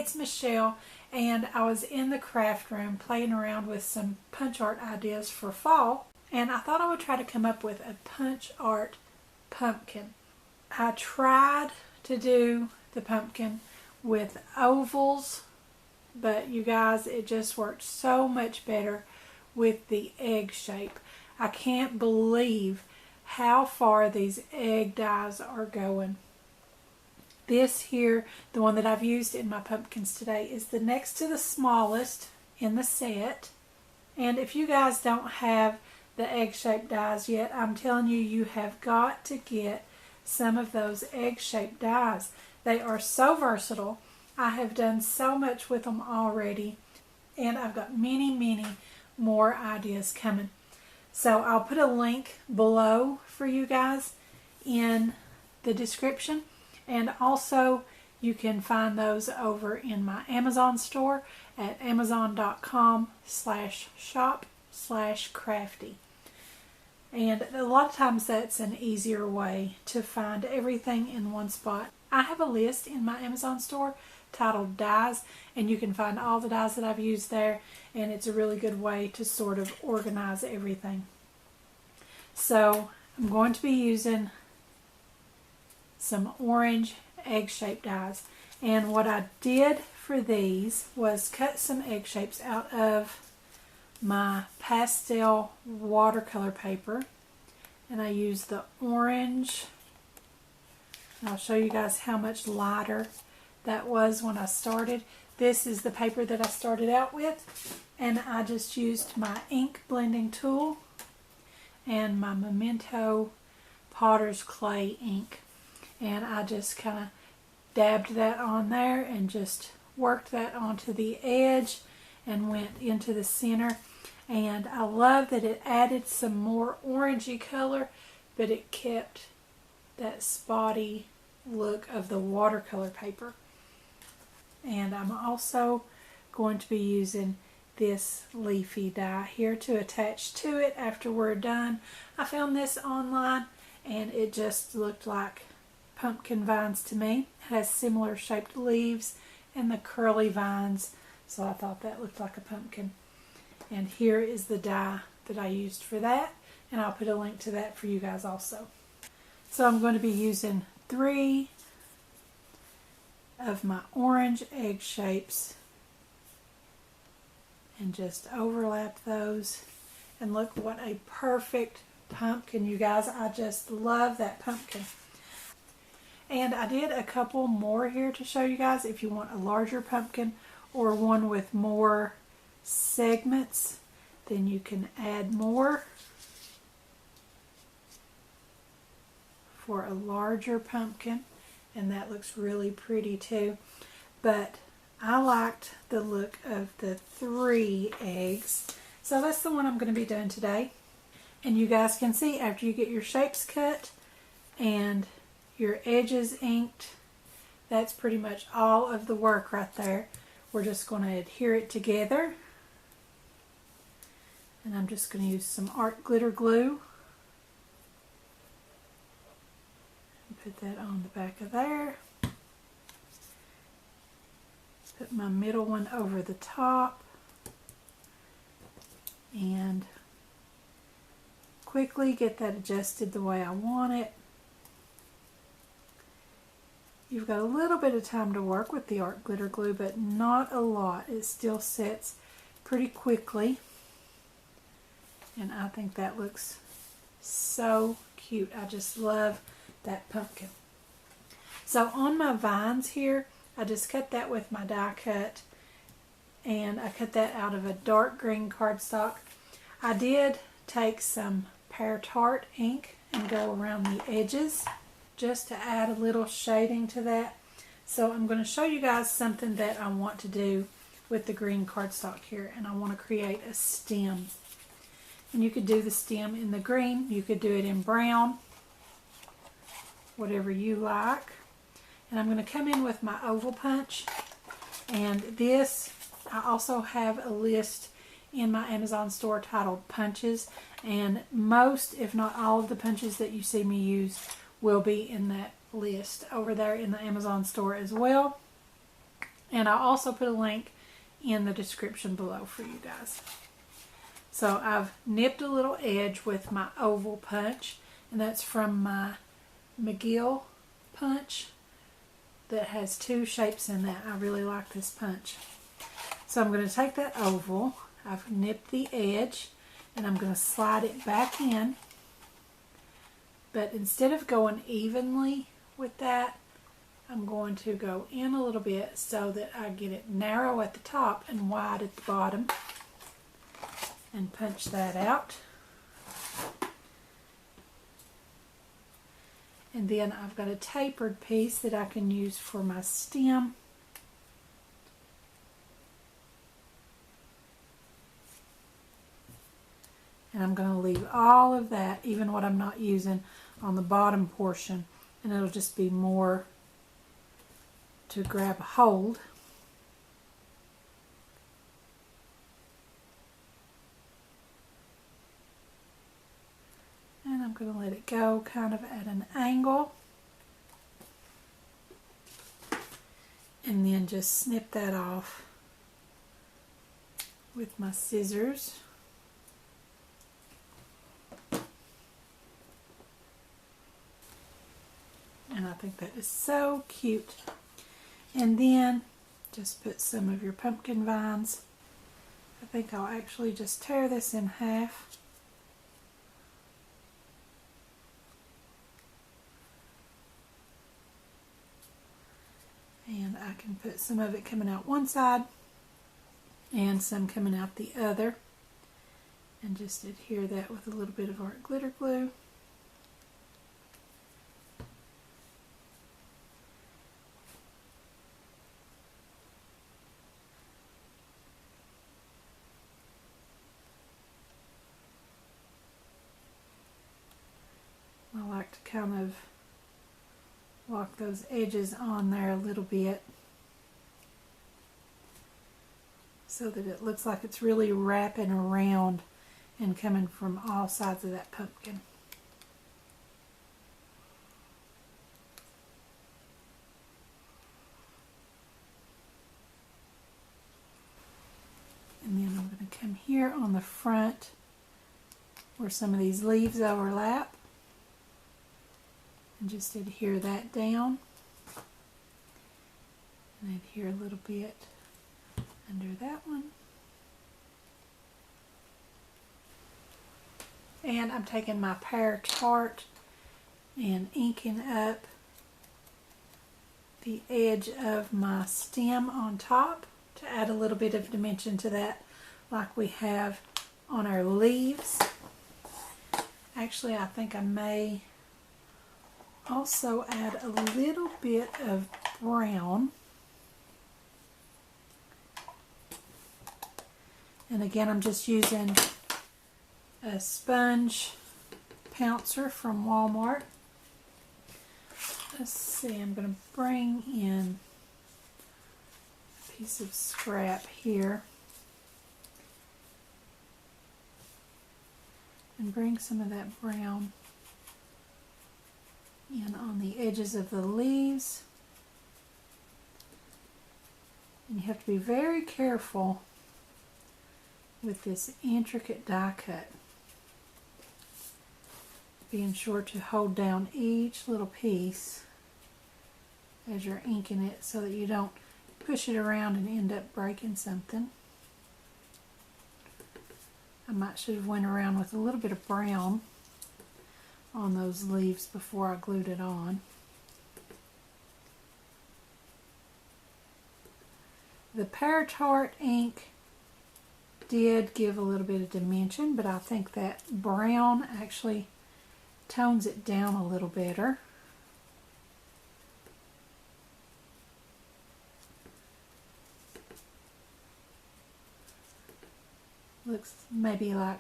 it's Michelle, and I was in the craft room playing around with some punch art ideas for fall, and I thought I would try to come up with a punch art pumpkin. I tried to do the pumpkin with ovals, but you guys, it just worked so much better with the egg shape. I can't believe how far these egg dies are going. This here, the one that I've used in my pumpkins today, is the next to the smallest in the set. And if you guys don't have the egg-shaped dies yet, I'm telling you, you have got to get some of those egg-shaped dies. They are so versatile. I have done so much with them already, and I've got many, many more ideas coming. So I'll put a link below for you guys in the description. And also, you can find those over in my Amazon store at amazon.com/shop/craftie. And a lot of times that's an easier way to find everything in one spot. I have a list in my Amazon store titled Dies, and you can find all the dies that I've used there, and it's a really good way to sort of organize everything. So I'm going to be using some orange egg-shaped dies, and what I did for these was cut some egg shapes out of my pastel watercolor paper, and I used the orange. I'll show you guys how much lighter that was when I started. This is the paper that I started out with, and I just used my ink blending tool and my Memento Potter's Clay ink. And I just kind of dabbed that on there and just worked that onto the edge and went into the center. And I love that it added some more orangey color, but it kept that spotty look of the watercolor paper. And I'm also going to be using this Leafy die here to attach to it after we're done. I found this online, and it just looked like pumpkin vines to me. It has similar shaped leaves and the curly vines, so I thought that looked like a pumpkin. And here is the die that I used for that, and I'll put a link to that for you guys also. So I'm going to be using 3 of my orange egg shapes and just overlap those, and look what a perfect pumpkin, you guys. I just love that pumpkin. And I did a couple more here to show you guys if you want a larger pumpkin or one with more segments, then you can add more for a larger pumpkin, and that looks really pretty too. But I liked the look of the 3 eggs, so that's the one I'm going to be doing today. And you guys can see, after you get your shapes cut and your edges inked, that's pretty much all of the work right there. We're just going to adhere it together, and I'm just going to use some art glitter glue and put that on the back of there. Put my middle one over the top and quickly get that adjusted the way I want it. You've got a little bit of time to work with the art glitter glue, but not a lot. It still sets pretty quickly, and I think that looks so cute. I just love that pumpkin. So on my vines here, I just cut that with my die cut, and I cut that out of a dark green cardstock. I did take some Pear Tart ink and go around the edges just to add a little shading to that. So I'm going to show you guys something that I want to do with the green cardstock here, and I want to create a stem. And you could do the stem in the green, you could do it in brown, whatever you like. And I'm going to come in with my oval punch, and this, I also have a list in my Amazon store titled Punches, and most, if not all, of the punches that you see me use will be in that list over there in the Amazon store as well. And I'll also put a link in the description below for you guys. So I've nipped a little edge with my oval punch, and that's from my McGill punch that has 2 shapes in that. I really like this punch. So I'm going to take that oval, I've nipped the edge, and I'm going to slide it back in. But instead of going evenly with that, I'm going to go in a little bit so that I get it narrow at the top and wide at the bottom. And punch that out. And then I've got a tapered piece that I can use for my stem. And I'm going to leave all of that, even what I'm not using, on the bottom portion. And it'll just be more to grab a hold. And I'm going to let it go kind of at an angle. And then just snip that off with my scissors. And I think that is so cute. And then just put some of your pumpkin vines. I think I'll actually just tear this in half. And I can put some of it coming out one side and some coming out the other. And just adhere that with a little bit of art glitter glue. I like to kind of lock those edges on there a little bit so that it looks like it's really wrapping around and coming from all sides of that pumpkin. And then I'm going to come here on the front where some of these leaves overlap and just adhere that down and adhere a little bit under that one. And I'm taking my pear tart and inking up the edge of my stem on top to add a little bit of dimension to that, like we have on our leaves. Actually, I think I may also add a little bit of brown. And again, I'm just using a sponge pouncer from Walmart. Let's see, I'm going to bring in a piece of scrap here and bring some of that brown in on the edges of the leaves. And you have to be very careful with this intricate die cut, being sure to hold down each little piece as you're inking it so that you don't push it around and end up breaking something. I should have went around with a little bit of brown on those leaves before I glued it on. The pear tart ink did give a little bit of dimension, but I think that brown actually tones it down a little better. Looks maybe like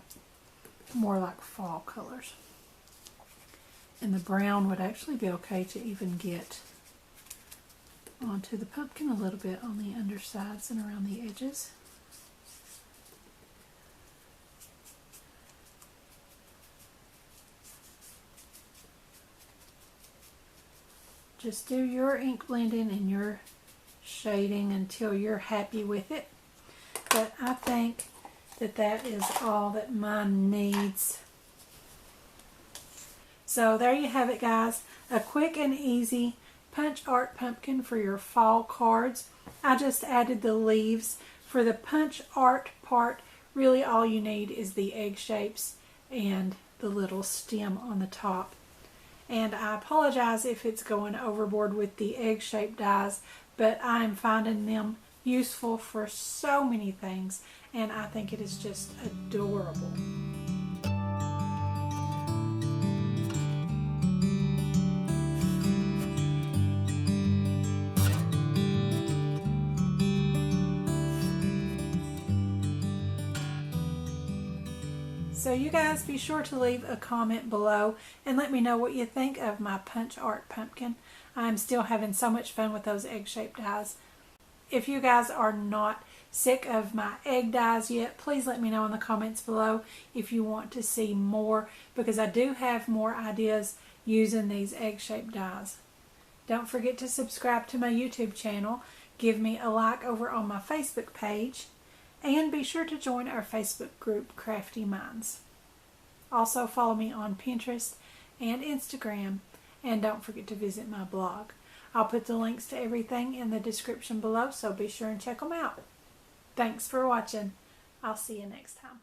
more like fall colors. And the brown would actually be okay to even get onto the pumpkin a little bit on the undersides and around the edges. Just do your ink blending and your shading until you're happy with it. But I think that that is all that mine needs. So there you have it, guys. A quick and easy punch art pumpkin for your fall cards. I just added the leaves. For the punch art part, really all you need is the egg shapes and the little stem on the top. And I apologize if it's going overboard with the egg-shaped dies, but I'm finding them useful for so many things, and I think it is just adorable. So you guys be sure to leave a comment below and let me know what you think of my punch art pumpkin. I'm still having so much fun with those egg-shaped dies. If you guys are not sick of my egg dies yet, please let me know in the comments below if you want to see more, because I do have more ideas using these egg-shaped dies. Don't forget to subscribe to my YouTube channel, give me a like over on my Facebook page, and be sure to join our Facebook group, Crafty Minds. Also follow me on Pinterest and Instagram, and don't forget to visit my blog. I'll put the links to everything in the description below, so be sure and check them out. Thanks for watching. I'll see you next time.